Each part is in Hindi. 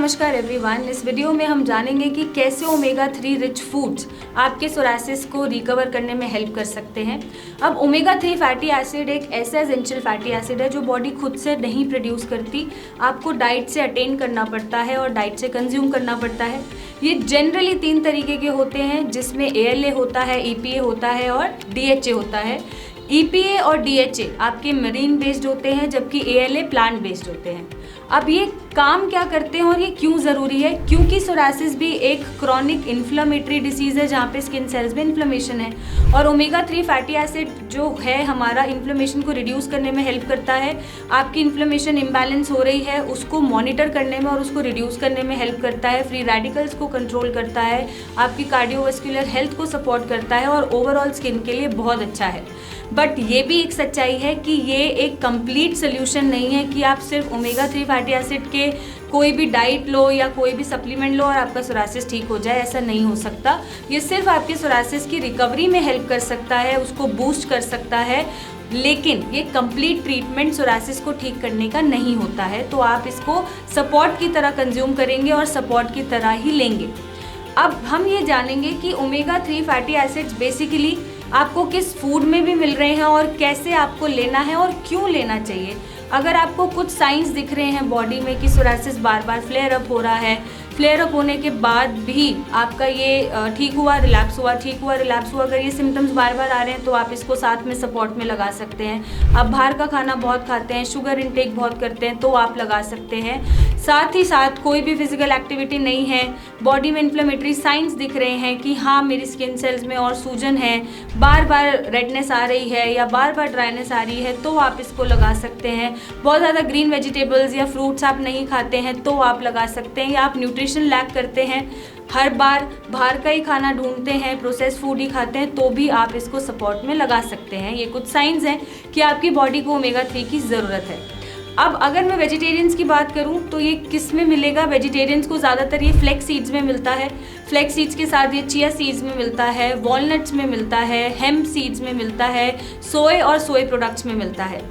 नमस्कार एवरीवन। इस वीडियो में हम जानेंगे कि कैसे ओमेगा 3 रिच फूड्स आपके सोरासिस को रिकवर करने में हेल्प कर सकते हैं। अब ओमेगा 3 फैटी एसिड एक ऐसा एसेंशियल फैटी एसिड है जो बॉडी खुद से नहीं प्रोड्यूस करती, आपको डाइट से अटेन करना पड़ता है और डाइट से कंज्यूम करना पड़ता है। ये जनरली 3 तरीके के होते हैं, जिसमें ALA होता है, EPA होता है और DHA होता है। EPA और DHA आपके मरीन बेस्ड होते हैं, जबकि ALA प्लांट बेस्ड होते हैं। अब ये काम क्या करते हैं और ये क्यों ज़रूरी है? क्योंकि सोरासिस भी एक क्रॉनिक इन्फ्लेमेटरी डिसीज़ है जहाँ पे स्किन सेल्स में इन्फ्लेमेशन है, और ओमेगा 3 फैटी एसिड जो है हमारा इन्फ्लेमेशन को रिड्यूस करने में हेल्प करता है। आपकी इन्फ्लेमेशन इम्बैलेंस हो रही है उसको मॉनिटर करने में और उसको रिड्यूस करने में हेल्प करता है, फ्री रेडिकल्स को कंट्रोल करता है, आपकी कार्डियोवास्कुलर हेल्थ को सपोर्ट करता है और ओवरऑल स्किन के लिए बहुत अच्छा है। बट ये भी एक सच्चाई है कि ये एक कंप्लीट सोल्यूशन नहीं है कि आप सिर्फ ओमेगा 3 फैटी एसिड के कोई भी डाइट लो या कोई भी सप्लीमेंट लो और आपका सोरासिस ठीक हो जाए। ऐसा नहीं हो सकता। ये सिर्फ आपके सोरासिस की रिकवरी में हेल्प कर सकता है, उसको बूस्ट कर सकता है, लेकिन ये कंप्लीट ट्रीटमेंट सोरासिस को ठीक करने का नहीं होता है। तो आप इसको सपोर्ट की तरह कंज्यूम करेंगे और सपोर्ट की तरह ही लेंगे। अब हम ये जानेंगे कि ओमेगा 3 फैटी एसिड्स बेसिकली आपको किस फूड में भी मिल रहे हैं और कैसे आपको लेना है और क्यों लेना चाहिए। अगर आपको कुछ साइंस दिख रहे हैं बॉडी में कि सोरासिस बार बार फ्लेयर अप हो रहा है, फ्लेयर अप होने के बाद भी आपका ये ठीक हुआ रिलैप्स हुआ, ठीक हुआ रिलैप्स हुआ, अगर ये सिम्टम्स बार बार आ रहे हैं तो आप इसको साथ में सपोर्ट में लगा सकते हैं। आप बाहर का खाना बहुत खाते हैं, शुगर इनटेक बहुत करते हैं, तो आप लगा सकते हैं। साथ ही साथ कोई भी फिजिकल एक्टिविटी नहीं है, बॉडी में इन्फ्लेमेटरी साइंस दिख रहे हैं कि हाँ मेरी स्किन सेल्स में और सूजन है, बार बार रेडनेस आ रही है या बार बार ड्राइनेस आ रही है, तो आप इसको लगा सकते हैं। बहुत ज़्यादा ग्रीन वेजिटेबल्स या फ्रूट्स आप नहीं खाते हैं तो आप लगा सकते हैं, या आप न्यूट्रिशन लैक करते हैं, हर बार बाहर का ही खाना ढूंढते हैं, प्रोसेस फूड ही खाते हैं, तो भी आप इसको सपोर्ट में लगा सकते हैं। ये कुछ साइंस हैं कि आपकी बॉडी को ओमेगा 3 की ज़रूरत है। अब अगर मैं वेजिटेरियंस की बात करूं तो ये किस में मिलेगा? वेजिटेरियंस को ज़्यादातर ये फ्लैक्स सीड्स में मिलता है, फ्लैक्स सीड्स के साथ ये चिया सीड्स में मिलता है, वॉलनट्स में मिलता है, हेम्प सीड्स में मिलता है, सोए और सोए प्रोडक्ट्स में मिलता है।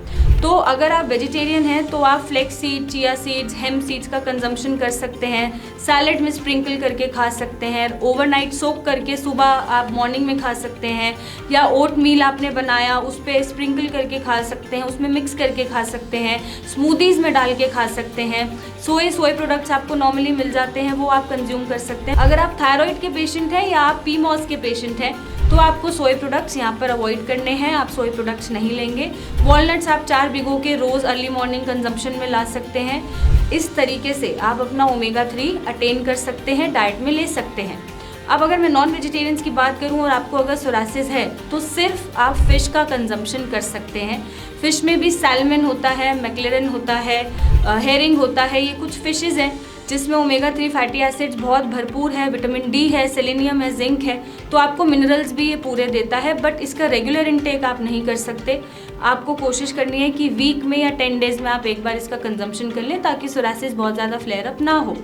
तो अगर आप वेजिटेरियन हैं तो आप flax seed, chia seeds, hemp seeds का कंजम्पशन कर सकते हैं, सैलेड में स्प्रिंकल करके खा सकते हैं, ओवरनाइट सोक करके सुबह आप मॉर्निंग में खा सकते हैं, या ओट मील आपने बनाया उस पर स्प्रिंकल करके खा सकते हैं, उसमें मिक्स करके खा सकते हैं, स्मूदीज़ में डाल के खा सकते हैं। सोए प्रोडक्ट्स आपको नॉर्मली मिल जाते हैं, वो आप कंज्यूम कर सकते हैं। अगर आप थायराइड के पेशेंट हैं या आप PMOS के पेशेंट हैं तो आपको सोए प्रोडक्ट्स यहाँ पर अवॉइड करने हैं, आप सोए प्रोडक्ट्स नहीं लेंगे। वॉलनट्स आप 4 भिगो के रोज़ अर्ली मॉर्निंग कंजम्पशन में ला सकते हैं। इस तरीके से आप अपना ओमेगा 3 अटेन कर सकते हैं, डाइट में ले सकते हैं। अब अगर मैं नॉन वेजिटेरियंस की बात करूं और आपको अगर सोरासिस है तो सिर्फ आप फ़िश का कंजम्पशन कर सकते हैं। फ़िश में भी सैल्मन होता है, मैक्लेरन होता है, हेरिंग होता है, ये कुछ फ़िशेज़ हैं जिसमें ओमेगा 3 फैटी एसिड्स बहुत भरपूर है, विटामिन D है, सेलेनियम है, जिंक है, तो आपको मिनरल्स भी ये पूरे देता है। बट इसका रेगुलर इनटेक आप नहीं कर सकते। आपको कोशिश करनी है कि वीक में या 10 डेज़ में आप एक बार इसका कंजम्पशन कर लें ताकि सोरासिस बहुत ज़्यादा फ्लेयर अप ना हो।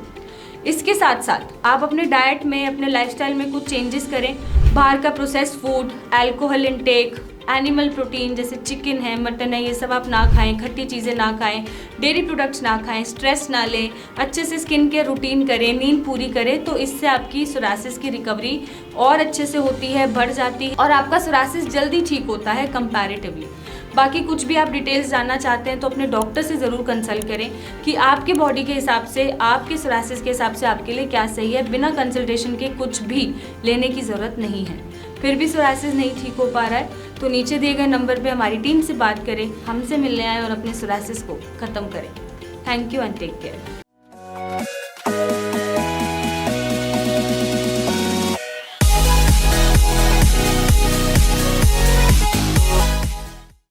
इसके साथ साथ आप अपने डाइट में, अपने लाइफस्टाइल में कुछ चेंजेस करें। बाहर का process food, alcohol intake, animal protein जैसे चिकन है, मटन है, ये सब आप ना खाएं, खट्टी चीज़ें ना खाएं, डेयरी प्रोडक्ट्स ना खाएं, स्ट्रेस ना लें, अच्छे से स्किन केयर रूटीन करें, नींद पूरी करें, तो इससे आपकी सोरासिस की रिकवरी और अच्छे से होती है, बढ़ जाती है और आपका सोरासिस जल्दी ठीक होता है कंपैरेटिवली। बाकी कुछ भी आप डिटेल्स जानना चाहते हैं तो अपने डॉक्टर से ज़रूर कंसल्ट करें कि आपके बॉडी के हिसाब से, आपके सोरासिस के हिसाब से आपके लिए क्या सही है। बिना कंसल्टेशन के कुछ भी लेने की ज़रूरत नहीं है। फिर भी सोरासिस नहीं ठीक हो पा रहा है तो नीचे दिए गए नंबर पे हमारी टीम से बात करें, हमसे मिलने आए और अपने सोरासिस को ख़त्म करें। Thank you and take care.